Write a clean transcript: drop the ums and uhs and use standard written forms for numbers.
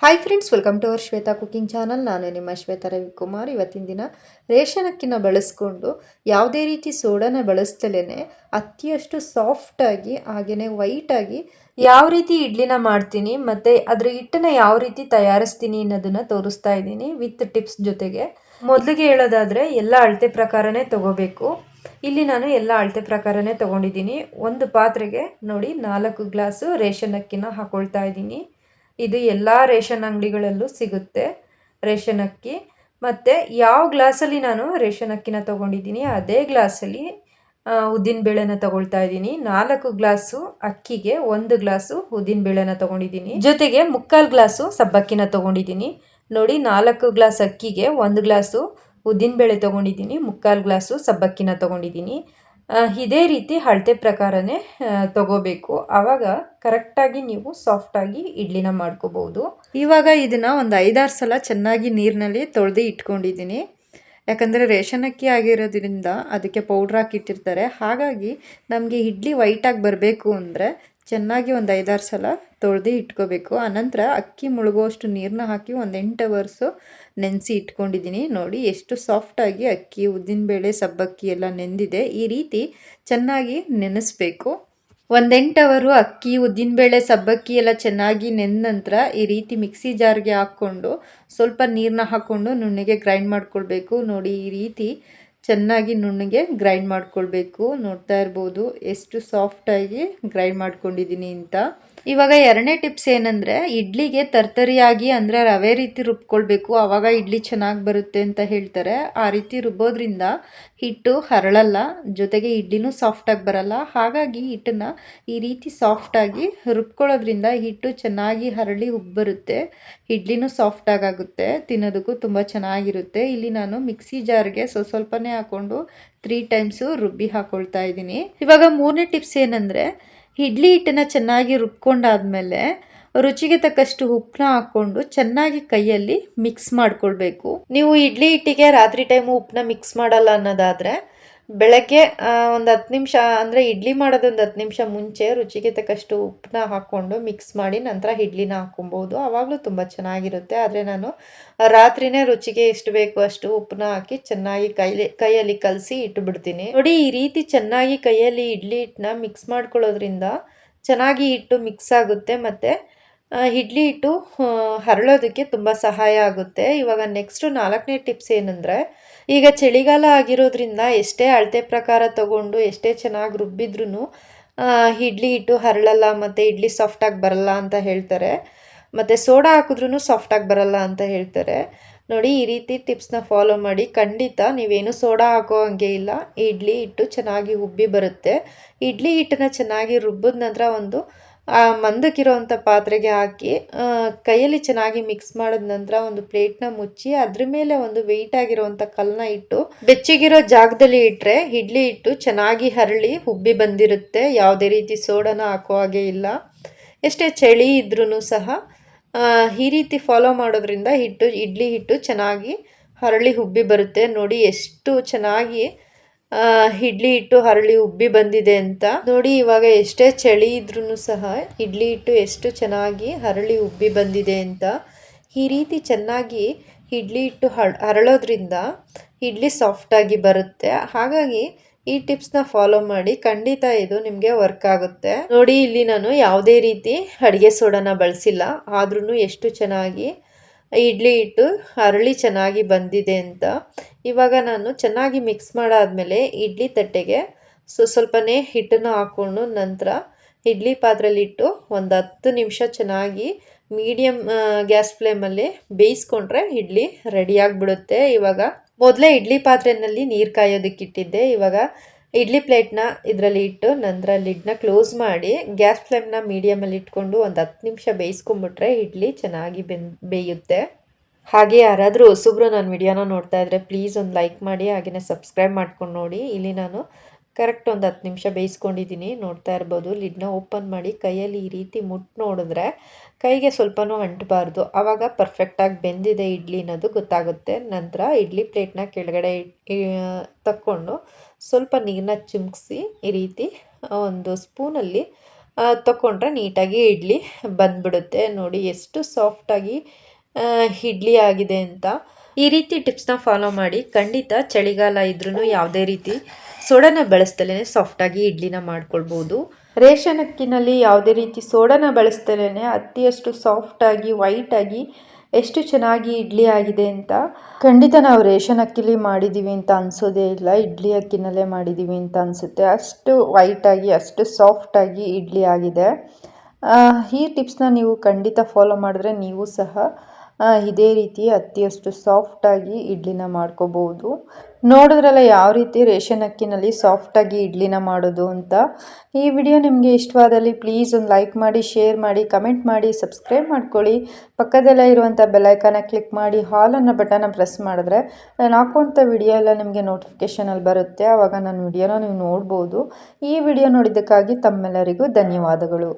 Hi friends, welcome to our Shweta cooking channel. ನಾನು ನಿಮ್ಮ ಶ್ವೇತಾ ರವಿಕುಮಾರ್. ಇವತ್ತಿನ ದಿನ ರೇಷನ್ ಅಕ್ಕಿನ ಬಳಸ್ಕೊಂಡು ಯಾವುದೇ ರೀತಿ ಸೋಡಾನ ಬಳಸ್ತಲೇ ಅಕ್ಕಿಯಷ್ಟು ಸಾಫ್ಟಾಗಿ ಹಾಗೆಯೇ ವೈಟಾಗಿ ಯಾವ ರೀತಿ ಇಡ್ಲಿನ ಮಾಡ್ತೀನಿ ಮತ್ತು ಅದರ ಹಿಟ್ಟನ್ನು ಯಾವ ರೀತಿ ತಯಾರಿಸ್ತೀನಿ ಅನ್ನೋದನ್ನು ತೋರಿಸ್ತಾ ಇದ್ದೀನಿ ವಿತ್ ಟಿಪ್ಸ್ ಜೊತೆಗೆ. ಮೊದಲಿಗೆ ಹೇಳೋದಾದರೆ ಎಲ್ಲ ಅಳತೆ ಪ್ರಕಾರನೇ ತಗೋಬೇಕು. ಇಲ್ಲಿ ನಾನು ಎಲ್ಲ ಅಳತೆ ಪ್ರಕಾರನೇ ತಗೊಂಡಿದ್ದೀನಿ. ಒಂದು ಪಾತ್ರೆಗೆ ನೋಡಿ 4 ಗ್ಲಾಸು ರೇಷನ್ ಅಕ್ಕಿನ ಹಾಕೊಳ್ತಾ ಇದ್ದೀನಿ. ಇದು ಎಲ್ಲ ರೇಷನ್ ಅಂಗಡಿಗಳಲ್ಲೂ ಸಿಗುತ್ತೆ ರೇಷನ್ ಅಕ್ಕಿ. ಮತ್ತು ಯಾವ ಗ್ಲಾಸಲ್ಲಿ ನಾನು ರೇಷನ್ ಅಕ್ಕಿನ ತೊಗೊಂಡಿದ್ದೀನಿ ಅದೇ ಗ್ಲಾಸಲ್ಲಿ ಉದ್ದಿನ ಬೇಳೆನ ತಗೊಳ್ತಾ ಇದ್ದೀನಿ. 4 ಗ್ಲಾಸು ಅಕ್ಕಿಗೆ 1 ಗ್ಲಾಸು ಉದ್ದಿನ ಬೇಳೆನ ತೊಗೊಂಡಿದ್ದೀನಿ. ಜೊತೆಗೆ 3/4 ಗ್ಲಾಸು ಸಬ್ಬಕ್ಕಿನ ತೊಗೊಂಡಿದ್ದೀನಿ. ನೋಡಿ, 4 ಗ್ಲಾಸ್ ಅಕ್ಕಿಗೆ 1 ಗ್ಲಾಸು ಉದ್ದಿನ ಬೇಳೆ ತೊಗೊಂಡಿದ್ದೀನಿ, 3/4 ಗ್ಲಾಸು ಸಬ್ಬಕ್ಕಿನ ತೊಗೊಂಡಿದ್ದೀನಿ. ಇದೇ ರೀತಿ ಅಳತೆ ಪ್ರಕಾರನೇ ತಗೋಬೇಕು. ಆವಾಗ ಕರೆಕ್ಟಾಗಿ ನೀವು ಸಾಫ್ಟಾಗಿ ಇಡ್ಲಿನ ಮಾಡ್ಕೋಬಹುದು. ಇವಾಗ ಇದನ್ನು ಒಂದು 5-6 ಸಲ ಚೆನ್ನಾಗಿ ನೀರಿನಲ್ಲಿ ತೊಳೆದು ಇಟ್ಕೊಂಡಿದ್ದೀನಿ. ಯಾಕಂದರೆ ರೇಷನ್ ಅಕ್ಕಿ ಆಗಿರೋದ್ರಿಂದ ಅದಕ್ಕೆ ಪೌಡ್ರ್ ಹಾಕಿಟ್ಟಿರ್ತಾರೆ. ಹಾಗಾಗಿ ನಮಗೆ ಇಡ್ಲಿ ವೈಟಾಗಿ ಬರಬೇಕು ಅಂದರೆ ಚೆನ್ನಾಗಿ ಒಂದು 5-6 ಸಲ ತೊಳೆದು ಇಟ್ಕೋಬೇಕು. ಆನಂತರ ಅಕ್ಕಿ ಮುಳುಗುವಷ್ಟು ನೀರನ್ನ ಹಾಕಿ ಒಂದು 8 ಅವರ್ಸು ನೆನೆಸಿ ಇಟ್ಕೊಂಡಿದ್ದೀನಿ. ನೋಡಿ ಎಷ್ಟು ಸಾಫ್ಟಾಗಿ ಅಕ್ಕಿ, ಉದ್ದಿನಬೇಳೆ, ಸಬ್ಬಕ್ಕಿ ಎಲ್ಲ ನೆಂದಿದೆ. ಈ ರೀತಿ ಚೆನ್ನಾಗಿ ನೆನೆಸ್ಬೇಕು. ಒಂದು 8 ಅವರು ಅಕ್ಕಿ, ಉದ್ದಿನಬೇಳೆ, ಸಬ್ಬಕ್ಕಿ ಎಲ್ಲ ಚೆನ್ನಾಗಿ ನೆಂದ ನಂತರ ಈ ರೀತಿ ಮಿಕ್ಸಿ ಜಾರ್ಗೆ ಹಾಕ್ಕೊಂಡು ಸ್ವಲ್ಪ ನೀರನ್ನ ಹಾಕ್ಕೊಂಡು ನುಣ್ಣಗೆ ಗ್ರೈಂಡ್ ಮಾಡ್ಕೊಳ್ಬೇಕು. ನೋಡಿ, ಈ ರೀತಿ ಚೆನ್ನಾಗಿ ನುಣ್ಣಗೆ ಗ್ರೈಂಡ್ ಮಾಡ್ಕೊಳ್ಬೇಕು. ನೋಡ್ತಾ ಇರ್ಬೋದು ಎಷ್ಟು ಸಾಫ್ಟಾಗಿ ಗ್ರೈಂಡ್ ಮಾಡ್ಕೊಂಡಿದ್ದೀನಿ ಅಂತ. ಇವಾಗ ಎರಡನೇ ಟಿಪ್ಸ್ ಏನಂದರೆ, ಇಡ್ಲಿಗೆ ತರ್ತರಿಯಾಗಿ ಅಂದರೆ ರವೆ ರೀತಿ ರುಬ್ಕೊಳ್ಬೇಕು. ಆವಾಗ ಇಡ್ಲಿ ಚೆನ್ನಾಗಿ ಬರುತ್ತೆ ಅಂತ ಹೇಳ್ತಾರೆ. ಆ ರೀತಿ ರುಬ್ಬೋದ್ರಿಂದ ಹಿಟ್ಟು ಹರಳಲ್ಲ, ಜೊತೆಗೆ ಇಡ್ಲಿನೂ ಸಾಫ್ಟಾಗಿ ಬರಲ್ಲ. ಹಾಗಾಗಿ ಹಿಟ್ಟನ್ನು ಈ ರೀತಿ ಸಾಫ್ಟಾಗಿ ರುಬ್ಕೊಳ್ಳೋದ್ರಿಂದ ಹಿಟ್ಟು ಚೆನ್ನಾಗಿ ಹರಳಿ ಉಬ್ಬರುತ್ತೆ, ಇಡ್ಲಿನೂ ಸಾಫ್ಟಾಗಿ ಆಗುತ್ತೆ, ತಿನ್ನೋದಕ್ಕೂ ತುಂಬ ಚೆನ್ನಾಗಿರುತ್ತೆ. ಇಲ್ಲಿ ನಾನು ಮಿಕ್ಸಿ ಜಾರ್ಗೆ ಸ್ವಲ್ಪನೇ ಹಾಕ್ಕೊಂಡು 3 ಟೈಮ್ಸು ರುಬ್ಬಿ ಹಾಕ್ಕೊಳ್ತಾ ಇದ್ದೀನಿ. ಇವಾಗ ಮೂರನೇ ಟಿಪ್ಸ್ ಏನಂದರೆ, ಇಡ್ಲಿ ಹಿಟ್ಟನ್ನು ಚೆನ್ನಾಗಿ ರುಬ್ಕೊಂಡಾದ್ಮೇಲೆ ರುಚಿಗೆ ತಕ್ಕಷ್ಟು ಉಪ್ಪನ್ನ ಹಾಕ್ಕೊಂಡು ಚೆನ್ನಾಗಿ ಕೈಯಲ್ಲಿ ಮಿಕ್ಸ್ ಮಾಡ್ಕೊಳ್ಬೇಕು. ನೀವು ಇಡ್ಲಿ ಹಿಟ್ಟಿಗೆ ರಾತ್ರಿ ಟೈಮು ಉಪ್ಪನ್ನ ಮಿಕ್ಸ್ ಮಾಡಲ್ಲ ಅನ್ನೋದಾದರೆ ಬೆಳಗ್ಗೆ ಒಂದು 10 ನಿಮಿಷ ಅಂದರೆ ಇಡ್ಲಿ ಮಾಡೋದೊಂದು 10 ನಿಮಿಷ ಮುಂಚೆ ರುಚಿಗೆ ತಕ್ಕಷ್ಟು ಉಪ್ಪನ್ನ ಹಾಕ್ಕೊಂಡು ಮಿಕ್ಸ್ ಮಾಡಿ ನಂತರ ಇಡ್ಲಿನ ಹಾಕ್ಕೊಬೋದು. ಆವಾಗಲೂ ತುಂಬ ಚೆನ್ನಾಗಿರುತ್ತೆ. ಆದರೆ ನಾನು ರಾತ್ರಿನೇ ರುಚಿಗೆ ಎಷ್ಟು ಬೇಕು ಅಷ್ಟು ಉಪ್ಪನ್ನ ಹಾಕಿ ಚೆನ್ನಾಗಿ ಕೈಯಲ್ಲಿ ಕಲಸಿ ಇಟ್ಟುಬಿಡ್ತೀನಿ. ನೋಡಿ, ಈ ರೀತಿ ಚೆನ್ನಾಗಿ ಕೈಯಲ್ಲಿ ಇಡ್ಲಿ ಹಿಟ್ಟನ್ನ ಮಿಕ್ಸ್ ಮಾಡ್ಕೊಳ್ಳೋದ್ರಿಂದ ಚೆನ್ನಾಗಿ ಹಿಟ್ಟು ಮಿಕ್ಸ್ ಆಗುತ್ತೆ ಮತ್ತು ಇಡ್ಲಿ ಹಿಟ್ಟು ಹರಳೋದಕ್ಕೆ ತುಂಬ ಸಹಾಯ ಆಗುತ್ತೆ. ಇವಾಗ ನೆಕ್ಸ್ಟು 4ನೇ ಟಿಪ್ಸ್ ಏನಂದರೆ, ಈಗ ಚಳಿಗಾಲ ಆಗಿರೋದ್ರಿಂದ ಎಷ್ಟೇ ಅಳತೆ ಪ್ರಕಾರ ತಗೊಂಡು ಎಷ್ಟೇ ಚೆನ್ನಾಗಿ ರುಬ್ಬಿದ್ರೂ ಇಡ್ಲಿ ಹಿಟ್ಟು ಹರಳಲ್ಲ ಮತ್ತು ಇಡ್ಲಿ ಸಾಫ್ಟಾಗಿ ಬರಲ್ಲ ಅಂತ ಹೇಳ್ತಾರೆ. ಮತ್ತು ಸೋಡಾ ಹಾಕಿದ್ರೂ ಸಾಫ್ಟಾಗಿ ಬರಲ್ಲ ಅಂತ ಹೇಳ್ತಾರೆ. ನೋಡಿ, ಈ ರೀತಿ ಟಿಪ್ಸ್ನ ಫಾಲೋ ಮಾಡಿ. ಖಂಡಿತ ನೀವೇನು ಸೋಡಾ ಹಾಕೋ ಹಂಗೆ ಇಲ್ಲ, ಇಡ್ಲಿ ಹಿಟ್ಟು ಚೆನ್ನಾಗಿ ಉಬ್ಬಿ ಬರುತ್ತೆ. ಇಡ್ಲಿ ಹಿಟ್ಟನ್ನು ಚೆನ್ನಾಗಿ ರುಬ್ಬಿದ ನಂತರ ಒಂದು ಮಂದಕ್ಕಿರೋವಂಥ ಪಾತ್ರೆಗೆ ಹಾಕಿ ಕೈಯಲ್ಲಿ ಚೆನ್ನಾಗಿ ಮಿಕ್ಸ್ ಮಾಡಿದ ನಂತರ ಒಂದು ಪ್ಲೇಟ್ನ ಮುಚ್ಚಿ ಅದ್ರ ಮೇಲೆ ಒಂದು ವೆಯ್ಟ್ ಆಗಿರೋವಂಥ ಕಲ್ಲನ್ನ ಇಟ್ಟು ಬೆಚ್ಚಗಿರೋ ಜಾಗದಲ್ಲಿ ಇಟ್ಟರೆ ಇಡ್ಲಿ ಹಿಟ್ಟು ಚೆನ್ನಾಗಿ ಹರಳಿ ಉಬ್ಬಿ ಬಂದಿರುತ್ತೆ. ಯಾವುದೇ ರೀತಿ ಸೋಡಾನ ಹಾಕೋ ಹಾಗೆ ಇಲ್ಲ. ಎಷ್ಟೇ ಚಳಿ ಇದ್ರೂ ಸಹ ಈ ರೀತಿ ಫಾಲೋ ಮಾಡೋದ್ರಿಂದ ಇಡ್ಲಿ ಹಿಟ್ಟು ಚೆನ್ನಾಗಿ ಹರಳಿ ಉಬ್ಬಿ ಬರುತ್ತೆ. ನೋಡಿ ಎಷ್ಟು ಚೆನ್ನಾಗಿ ಇಡ್ಲಿ ಹಿಟ್ಟು ಹರಳಿ ಉಬ್ಬಿ ಬಂದಿದೆ ಅಂತ. ನೋಡಿ, ಇವಾಗ ಎಷ್ಟೇ ಚಳಿ ಇದ್ರೂ ಸಹ ಇಡ್ಲಿ ಹಿಟ್ಟು ಎಷ್ಟು ಚೆನ್ನಾಗಿ ಹರಳಿ ಉಬ್ಬಿ ಬಂದಿದೆ ಅಂತ. ಈ ರೀತಿ ಚೆನ್ನಾಗಿ ಇಡ್ಲಿ ಹಿಟ್ಟು ಹರಳೋದ್ರಿಂದ ಇಡ್ಲಿ ಸಾಫ್ಟಾಗಿ ಬರುತ್ತೆ. ಹಾಗಾಗಿ ಈ ಟಿಪ್ಸ್ನ ಫಾಲೋ ಮಾಡಿ. ಖಂಡಿತ ಇದು ನಿಮಗೆ ವರ್ಕ್ ಆಗುತ್ತೆ. ನೋಡಿ, ಇಲ್ಲಿ ನಾನು ಯಾವುದೇ ರೀತಿ ಅಡುಗೆ ಸೋಡಾನ ಬಳಸಿಲ್ಲ, ಆದ್ರೂ ಎಷ್ಟು ಚೆನ್ನಾಗಿ ಇಡ್ಲಿ ಹಿಟ್ಟು ಹರಳಿ ಚೆನ್ನಾಗಿ ಬಂದಿದೆ ಅಂತ. ಇವಾಗ ನಾನು ಚೆನ್ನಾಗಿ ಮಿಕ್ಸ್ ಮಾಡಾದ್ಮೇಲೆ ಇಡ್ಲಿ ತಟ್ಟೆಗೆ ಸ್ವಲ್ಪನೇ ಹಿಟ್ಟನ್ನು ಹಾಕ್ಕೊಂಡು ನಂತರ ಇಡ್ಲಿ ಪಾತ್ರೆಯಲ್ಲಿಟ್ಟು ಒಂದು 10 ನಿಮಿಷ ಚೆನ್ನಾಗಿ ಮೀಡಿಯಮ್ ಗ್ಯಾಸ್ ಫ್ಲೇಮಲ್ಲಿ ಬೇಯಿಸ್ಕೊಂಡ್ರೆ ಇಡ್ಲಿ ರೆಡಿಯಾಗಿಬಿಡುತ್ತೆ. ಇವಾಗ ಮೊದಲೇ ಇಡ್ಲಿ ಪಾತ್ರೆಯಲ್ಲಿ ನೀರು ಕಾಯೋದಕ್ಕೆ ಇಟ್ಟಿದ್ದೆ. ಇವಾಗ ಇಡ್ಲಿ ಪ್ಲೇಟ್ನ ಇದರಲ್ಲಿ ಇಟ್ಟು ನಂತರ ಲಿಡ್ನ ಕ್ಲೋಸ್ ಮಾಡಿ ಗ್ಯಾಸ್ ಫ್ಲೇಮ್ನ ಮೀಡಿಯಮಲ್ಲಿ ಇಟ್ಕೊಂಡು ಒಂದು 10 ನಿಮಿಷ ಬೇಯಿಸ್ಕೊಂಬಿಟ್ರೆ ಇಡ್ಲಿ ಚೆನ್ನಾಗಿ ಬೇಯುತ್ತೆ. ಹಾಗೆ ಯಾರಾದರೂ ಹೊಸಬ್ರು ನನ್ನ ವಿಡಿಯೋನ ನೋಡ್ತಾ ಇದ್ದರೆ ಪ್ಲೀಸ್ ಒಂದು ಲೈಕ್ ಮಾಡಿ, ಹಾಗೆಯೇ ಸಬ್ಸ್ಕ್ರೈಬ್ ಮಾಡ್ಕೊಂಡು ನೋಡಿ. ಇಲ್ಲಿ ನಾನು ಕರೆಕ್ಟ್ ಒಂದು 10 ನಿಮಿಷ ಬೇಯಿಸ್ಕೊಂಡಿದ್ದೀನಿ. ನೋಡ್ತಾ ಇರ್ಬೋದು. ಲಿಡ್ನ ಓಪನ್ ಮಾಡಿ ಕೈಯಲ್ಲಿ ಈ ರೀತಿ ಮುಟ್ಟು ನೋಡಿದ್ರೆ ಕೈಗೆ ಸ್ವಲ್ಪನೂ ಅಂಟಬಾರ್ದು. ಆವಾಗ ಪರ್ಫೆಕ್ಟಾಗಿ ಬೆಂದಿದೆ ಇಡ್ಲಿ ಅನ್ನೋದು ಗೊತ್ತಾಗುತ್ತೆ. ನಂತರ ಇಡ್ಲಿ ಪ್ಲೇಟ್ನ ಕೆಳಗಡೆ ತಕ್ಕೊಂಡು ಸ್ವಲ್ಪ ನೀರನ್ನ ಚಿಮ್ಕಿಸಿ ಈ ರೀತಿ ಒಂದು ಸ್ಪೂನಲ್ಲಿ ತಗೊಂಡ್ರೆ ನೀಟಾಗಿ ಇಡ್ಲಿ ಬಂದ್ಬಿಡುತ್ತೆ. ನೋಡಿ ಎಷ್ಟು ಸಾಫ್ಟಾಗಿ ಇಡ್ಲಿ ಆಗಿದೆ ಅಂತ. ಈ ರೀತಿ ಟಿಪ್ಸ್ನ ಫಾಲೋ ಮಾಡಿ ಖಂಡಿತ ಚಳಿಗಾಲ ಇದ್ರೂ ಯಾವುದೇ ರೀತಿ ಸೋಡಾನ ಬಳಸ್ದಲೇ ಸಾಫ್ಟಾಗಿ ಇಡ್ಲಿನ ಮಾಡ್ಕೊಳ್ಬೋದು. ರೇಷನ್ ಅಕ್ಕಿನಲ್ಲಿ ಯಾವುದೇ ರೀತಿ ಸೋಡಾನ ಬಳಸ್ದಲೇ ಅತಿಯಷ್ಟು ಸಾಫ್ಟಾಗಿ ವೈಟಾಗಿ ಎಷ್ಟು ಚೆನ್ನಾಗಿ ಇಡ್ಲಿ ಆಗಿದೆ ಅಂತ. ಖಂಡಿತ ನಾವು ರೇಷನ್ ಅಕ್ಕಿಲಿ ಮಾಡಿದ್ದೀವಿ ಅಂತ ಅನಿಸೋದೇ ಇಲ್ಲ, ಇಡ್ಲಿ ಅಕ್ಕಿನಲ್ಲೇ ಮಾಡಿದ್ದೀವಿ ಅಂತ ಅನಿಸುತ್ತೆ. ಅಷ್ಟು ವೈಟಾಗಿ ಅಷ್ಟು ಸಾಫ್ಟಾಗಿ ಇಡ್ಲಿ ಆಗಿದೆ. ಈ ಟಿಪ್ಸ್ನ ನೀವು ಖಂಡಿತ ಫಾಲೋ ಮಾಡಿದ್ರೆ ನೀವು ಸಹ ಇದೇ ರೀತಿ ಅತಿಯಷ್ಟು ಸಾಫ್ಟಾಗಿ ಇಡ್ಲಿನ ಮಾಡ್ಕೋಬೋದು. ನೋಡಿದ್ರಲ್ಲ ಯಾವ ರೀತಿ ರೇಷನ್ ಅಕ್ಕಿನಲ್ಲಿ ಸಾಫ್ಟಾಗಿ ಇಡ್ಲಿನ ಮಾಡೋದು ಅಂತ. ಈ ವಿಡಿಯೋ ನಿಮಗೆ ಇಷ್ಟವಾದಲ್ಲಿ ಪ್ಲೀಸ್ ಒಂದು ಲೈಕ್ ಮಾಡಿ, ಶೇರ್ ಮಾಡಿ, ಕಮೆಂಟ್ ಮಾಡಿ, ಸಬ್ಸ್ಕ್ರೈಬ್ ಮಾಡ್ಕೊಳ್ಳಿ. ಪಕ್ಕದಲ್ಲೇ ಇರುವಂಥ ಬೆಲ್ಲೈಕನ್ನ ಕ್ಲಿಕ್ ಮಾಡಿ ಹಾಲ್ ಅನ್ನೋ ಬಟನ್ನ ಪ್ರೆಸ್ ಮಾಡಿದ್ರೆ ನಾನು ಹಾಕುವಂಥ ವಿಡಿಯೋ ಎಲ್ಲ ನಿಮಗೆ ನೋಟಿಫಿಕೇಷನಲ್ಲಿ ಬರುತ್ತೆ. ಆವಾಗ ನನ್ನ ವಿಡಿಯೋನ ನೀವು ನೋಡ್ಬೋದು. ಈ ವಿಡಿಯೋ ನೋಡಿದ್ದಕ್ಕಾಗಿ ತಮ್ಮೆಲ್ಲರಿಗೂ ಧನ್ಯವಾದಗಳು.